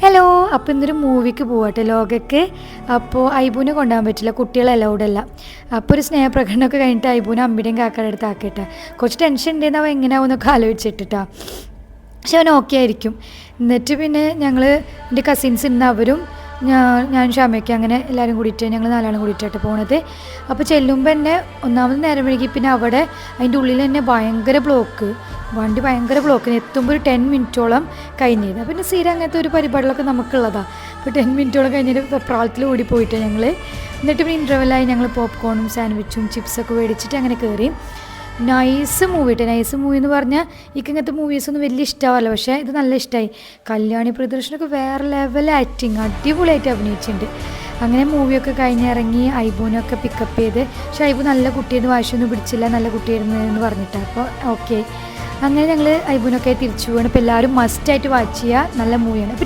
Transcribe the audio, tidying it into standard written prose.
Hello, അപ്പോൾ ഇന്നൊരു മൂവിക്ക് പോവാട്ടെ ലോകയ്ക്ക്. അപ്പോൾ ഐബുവിനെ കൊണ്ടുപോകാൻ പറ്റില്ല, കുട്ടികളെ അലൗഡല്ല. അപ്പോൾ ഒരു സ്നേഹപ്രകടനമൊക്കെ കഴിഞ്ഞിട്ട് ഐബുവിനെ അമ്മിയുടെയും കാക്കയുടെ അടുത്ത് ആക്കിയിട്ടാ. കുറച്ച് ടെൻഷൻ ഉണ്ടെന്ന് അവൻ എങ്ങനെയാവുമെന്നൊക്കെ ആലോചിച്ചിട്ടാ. പക്ഷെ അവൻ ഓക്കെ ആയിരിക്കും. എന്നിട്ട് പിന്നെ ഞങ്ങൾ എൻ്റെ കസിൻസ് ഇന്ന് അവരും ഞാൻ ഷാമയ്ക്ക് അങ്ങനെ എല്ലാവരും കൂടിയിട്ട് ഞങ്ങൾ നാലാളും കൂടിയിട്ടായിട്ട് പോണത്. അപ്പോൾ ചെല്ലുമ്പോൾ തന്നെ ഒന്നാമത് നേരം വൈകി. പിന്നെ അവിടെ അതിൻ്റെ ഉള്ളിൽ തന്നെ ഭയങ്കര ബ്ലോക്ക്, വണ്ടി ഭയങ്കര ബ്ലോക്കിന് എത്തുമ്പോൾ ഒരു 10 മിനിറ്റോളം കഴിഞ്ഞത്. പിന്നെ സ്ഥിരം അങ്ങനത്തെ ഒരു പരിപാടികളൊക്കെ നമുക്കുള്ളതാണ്. അപ്പോൾ 10 മിനിറ്റോളം കഴിഞ്ഞിട്ട് പ്രാളത്തിൽ ഓടിപ്പോയിട്ട് ഞങ്ങൾ. എന്നിട്ട് പിന്നെ ഇൻ്റർവെല്ലായി ഞങ്ങൾ പോപ്കോണും സാൻഡ്വിച്ചും ചിപ്സൊക്കെ മേടിച്ചിട്ട് അങ്ങനെ കയറി. നൈസ് മൂവി എന്ന് പറഞ്ഞാൽ എനിക്ക് ഇങ്ങനത്തെ മൂവീസൊന്നും വലിയ ഇഷ്ടമാവല്ല, പക്ഷേ ഇത് നല്ല ഇഷ്ടമായി. കല്യാണി പ്രിയദർശനൊക്കെ വേറെ ലെവൽ ആക്ടിങ്, അടിപൊളിയായിട്ട് അഭിനയിച്ചിട്ടുണ്ട്. അങ്ങനെ മൂവിയൊക്കെ കഴിഞ്ഞിറങ്ങി ഐബുവിനൊക്കെ പിക്കപ്പ് ചെയ്ത്. പക്ഷേ ഐബു നല്ല കുട്ടിയായിരുന്നു, വാശിയൊന്നും പിടിച്ചില്ല, നല്ല കുട്ടിയായിരുന്നു എന്ന് പറഞ്ഞിട്ടാണ്. അപ്പോൾ ഓക്കെ, അങ്ങനെ ഞങ്ങൾ ഐബുവിനൊക്കെ തിരിച്ചു പോകണം. ഇപ്പോൾ എല്ലാവരും മസ്റ്റായിട്ട് വാച്ച് ചെയ്യുക, നല്ല മൂവിയാണ്.